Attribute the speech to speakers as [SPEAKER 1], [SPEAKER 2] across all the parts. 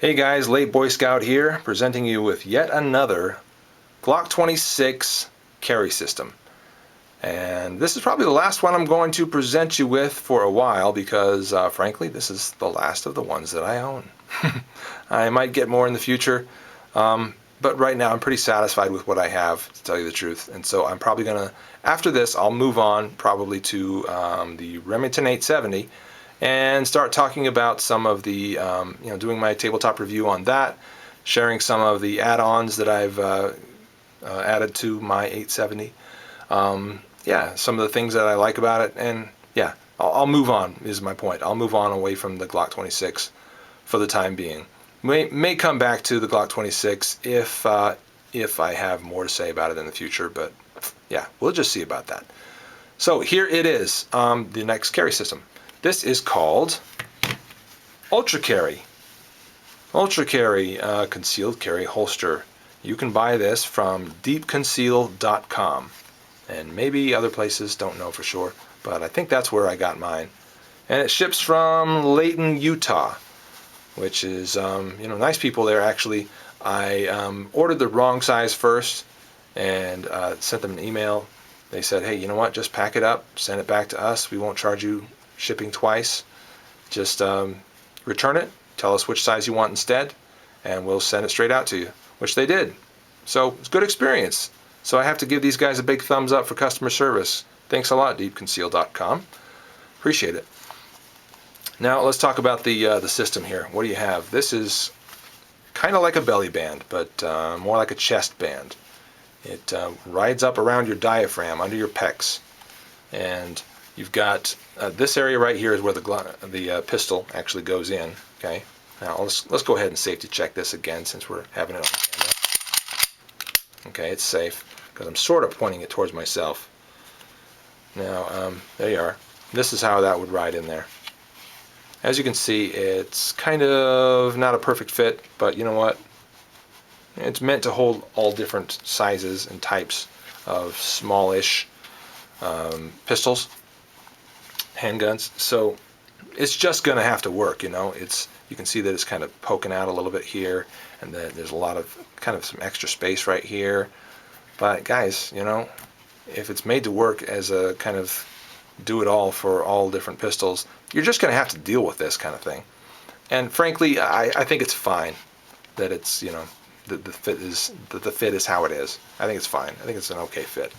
[SPEAKER 1] Hey guys, Late Boy Scout here, presenting you with yet another Glock 26 carry system. And this is probably the last one I'm going to present you with for a while because, frankly, this is the last of the ones that I own. I might get more in the future, but right now I'm pretty satisfied with what I have, to tell you the truth. And so I'm probably going to, after this, I'll move on probably to the Remington 870 and start talking about some of the, doing my tabletop review on that, sharing some of the add-ons that I've added to my 870. Some of the things that I like about it, and yeah, I'll move on, is my point. I'll move on away from the Glock 26 for the time being. May come back to the Glock 26 if I have more to say about it in the future, but yeah, we'll just see about that. So here it is, the next carry system. This is called Ultra Carry. Ultra Carry concealed carry holster. You can buy this from deepconceal.com. And maybe other places, don't know for sure, but I think that's where I got mine. And it ships from Layton, Utah, which is, nice people there actually. I ordered the wrong size first and sent them an email. They said, hey, you know what, just pack it up, send it back to us. We won't charge you shipping twice. Just return it, tell us which size you want instead, and we'll send it straight out to you, which they did. So it's a good experience. So I have to give these guys a big thumbs up for customer service. Thanks a lot, deepconceal.com. Appreciate it. Now let's talk about the system here. What do you have? This is kind of like a belly band, but more like a chest band. It rides up around your diaphragm, under your pecs, and you've got this area right here is where the pistol actually goes in. Okay. Now let's go ahead and safety check this again since we're having it on camera. Okay, it's safe because I'm sort of pointing it towards myself. Now there you are. This is how that would ride in there. As you can see, it's kind of not a perfect fit, but you know what? It's meant to hold all different sizes and types of smallish pistols, handguns. So it's just going to have to work, you can see that it's kind of poking out a little bit here, and then there's a lot of kind of some extra space right here. But guys, if it's made to work as a kind of do-it-all for all different pistols, you're just going to have to deal with this kind of thing. And frankly, I think it's fine that it's, the fit is how it is. I think it's fine. I think it's an okay fit.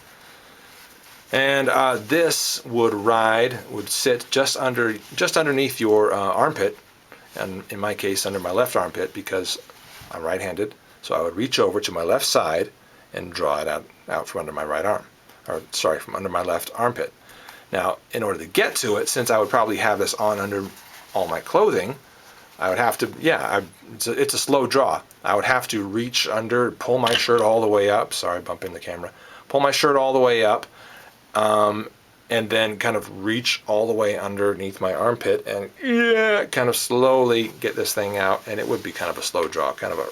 [SPEAKER 1] And this would sit just underneath your armpit, and in my case under my left armpit because I'm right-handed. So I would reach over to my left side and draw it out from under my right arm, from under my left armpit. Now, in order to get to it, since I would probably have this on under all my clothing, I would have to, it's a slow draw. I would have to reach under, pull my shirt all the way up. Sorry, bumping the camera. Pull my shirt all the way up, and then kind of reach all the way underneath my armpit and kind of slowly get this thing out. And it would be kind of a slow draw, kind of a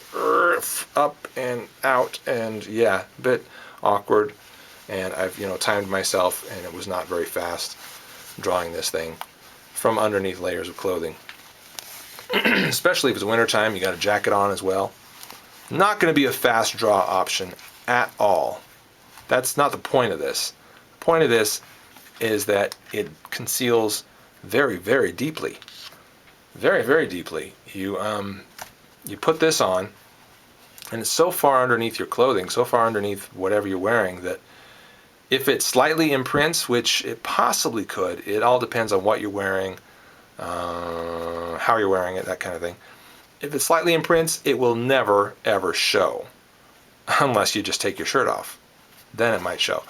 [SPEAKER 1] up and out, and a bit awkward. And I've timed myself, and it was not very fast drawing this thing from underneath layers of clothing. Especially if it's wintertime, you got a jacket on as well. Not going to be a fast draw option at all. That's not the point of this. The point of this is that it conceals very, very deeply. Very, very deeply. You put this on, and it's so far underneath your clothing, so far underneath whatever you're wearing, that if it slightly imprints, which it possibly could, it all depends on what you're wearing, how you're wearing it, that kind of thing. If it slightly imprints, it will never, ever show, unless you just take your shirt off. Then it might show.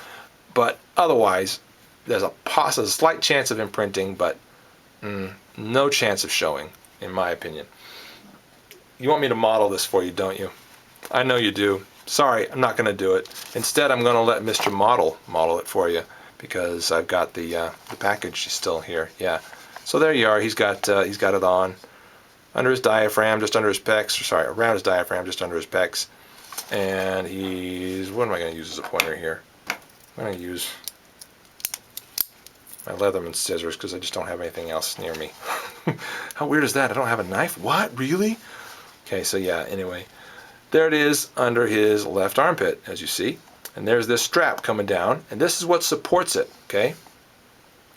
[SPEAKER 1] But otherwise, there's a slight chance of imprinting, but no chance of showing, in my opinion. You want me to model this for you, don't you? I know you do. Sorry, I'm not going to do it. Instead, I'm going to let Mr. Model it for you, because I've got the package still here. Yeah. So there you are. He's got it on under his diaphragm, just under his pecs. Sorry, around his diaphragm, just under his pecs. And what am I going to use as a pointer here? I'm going to use my Leatherman scissors because I just don't have anything else near me. How weird is that? I don't have a knife? What? Really? Okay, so yeah, anyway, there it is under his left armpit, as you see. And there's this strap coming down, and this is what supports it, okay?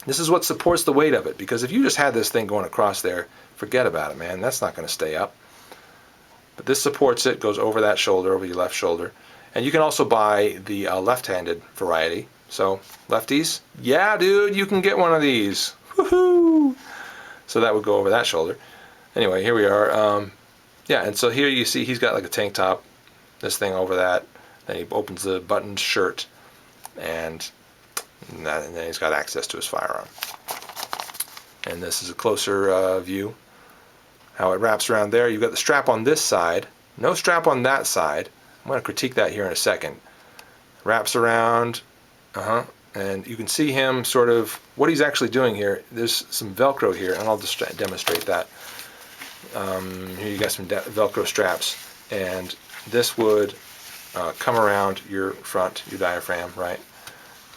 [SPEAKER 1] This is what supports the weight of it, because if you just had this thing going across there, forget about it, man. That's not going to stay up. But this supports it, goes over that shoulder, over your left shoulder. And you can also buy the left-handed variety. So, lefties, yeah, dude, you can get one of these. Woohoo! So that would go over that shoulder. Anyway, here we are. Yeah, and so here you see he's got like a tank top, this thing over that. Then he opens the buttoned shirt, and then he's got access to his firearm. And this is a closer view, how it wraps around there. You've got the strap on this side, no strap on that side. I'm going to critique that here in a second. Wraps around, and you can see him sort of, what he's actually doing here. There's some Velcro here, and I'll just demonstrate that. Here you got some Velcro straps, and this would come around your front, your diaphragm, right?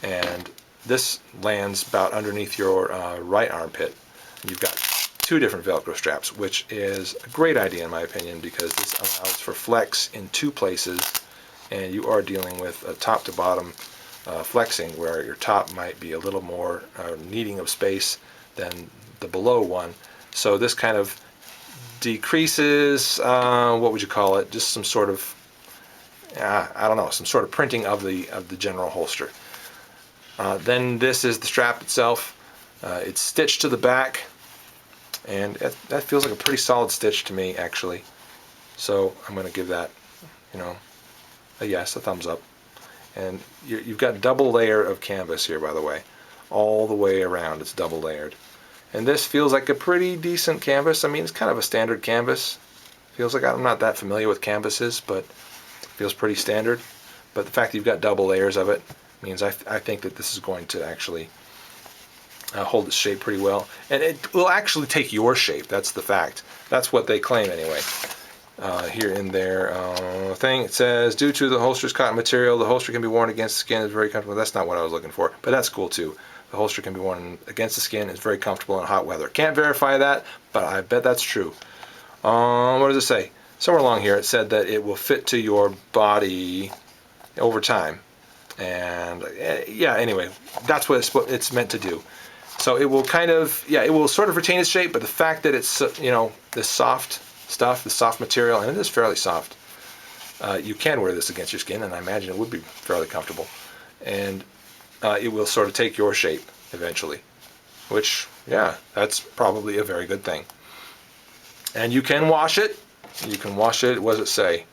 [SPEAKER 1] And this lands about underneath your right armpit. You've got two different Velcro straps, which is a great idea in my opinion, because this allows for flex in two places, and you are dealing with a top to bottom flexing, where your top might be a little more needing of space than the below one. So this kind of decreases, what would you call it, just some sort of, I don't know, some sort of printing of the general holster. Then this is the strap itself. It's stitched to the back, and that feels like a pretty solid stitch to me, actually. So I'm going to give that, a yes, a thumbs up. And you've got double layer of canvas here, by the way, all the way around. It's double layered, and this feels like a pretty decent canvas. I mean, it's kind of a standard canvas. Feels like, I'm not that familiar with canvases, but it feels pretty standard. But the fact that you've got double layers of it means I think that this is going to actually hold its shape pretty well, and it will actually take your shape. That's the fact. That's what they claim anyway. Here in their thing, it says, due to the holster's cotton material, the holster can be worn against the skin. It's very comfortable. That's not what I was looking for, but that's cool too. The holster can be worn against the skin. It's very comfortable in hot weather. Can't verify that, but I bet that's true. What does it say? Somewhere along here it said that it will fit to your body over time. And yeah, anyway, that's what it's meant to do. So it will kind of, it will sort of retain its shape, but the fact that it's, this soft stuff, the soft material, and it is fairly soft, you can wear this against your skin, and I imagine it would be fairly comfortable. And it will sort of take your shape eventually, which, that's probably a very good thing. And you can wash it. You can wash it, what does it say?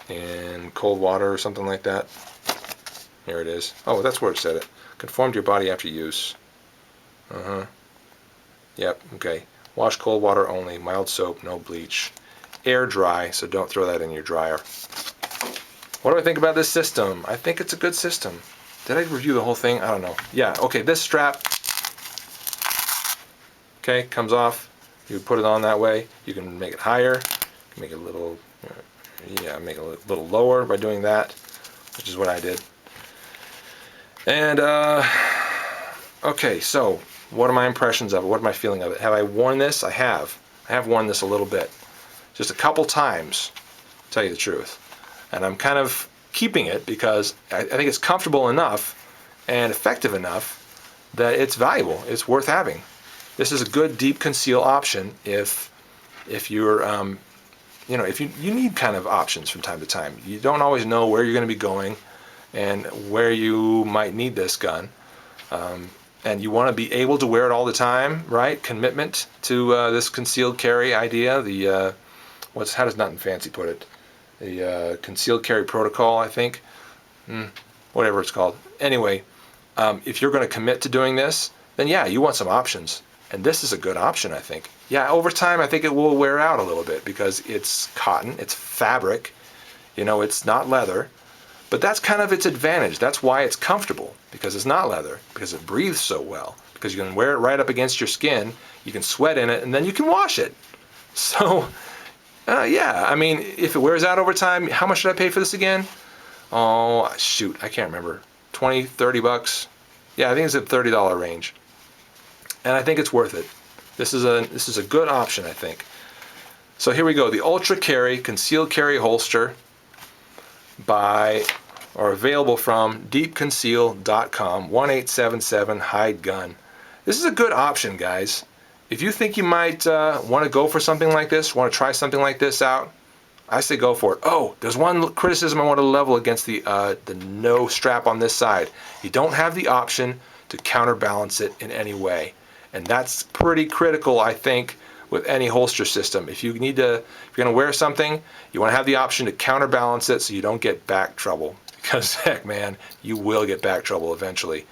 [SPEAKER 1] In cold water or something like that. Here it is. Oh, that's where it said it. Conform to your body after use. Yep, okay. Wash cold water only, mild soap, no bleach. Air dry, so don't throw that in your dryer. What do I think about this system? I think it's a good system. Did I review the whole thing? I don't know. Yeah, okay, this strap, okay, comes off. You put it on that way. You can make it higher. You can make it a little, make it a little lower by doing that, which is what I did. And, okay, so what are my impressions of it? What am I feeling of it? Have I worn this? I have. I have worn this a little bit. Just a couple times, to tell you the truth. And I'm kind of keeping it because I think it's comfortable enough and effective enough that it's valuable. It's worth having. This is a good deep conceal option if you're, if you need kind of options from time to time. You don't always know where you're going to be going and where you might need this gun. And you want to be able to wear it all the time, right? Commitment to this concealed carry idea. The how does Nothing Fancy put it? The concealed carry protocol, I think. Whatever it's called. Anyway, if you're going to commit to doing this, then you want some options. And this is a good option, I think. Yeah, over time, I think it will wear out a little bit because it's cotton, it's fabric, it's not leather. But that's kind of its advantage. That's why it's comfortable, because it's not leather, because it breathes so well, because you can wear it right up against your skin, you can sweat in it, and then you can wash it. So, I mean, if it wears out over time, how much should I pay for this again? Oh, shoot, I can't remember. 20, 30 bucks? Yeah, I think it's at $30 range. And I think it's worth it. This is a good option, I think. So here we go, the Ultra Carry Conceal Carry holster available from deepconceal.com, 1877 Hide Gun. This is a good option, guys. If you think you might want to go for something like this, want to try something like this out, I say go for it. Oh, there's one criticism I want to level against the no strap on this side. You don't have the option to counterbalance it in any way. And that's pretty critical, I think, with any holster system. If you're going to wear something, you want to have the option to counterbalance it so you don't get back trouble. Because heck, man, you will get back trouble eventually.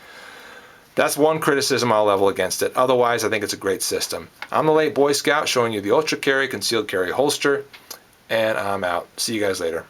[SPEAKER 1] That's one criticism I'll level against it. Otherwise, I think it's a great system. I'm the Late Boy Scout showing you the Ultra Carry Concealed Carry holster, and I'm out. See you guys later.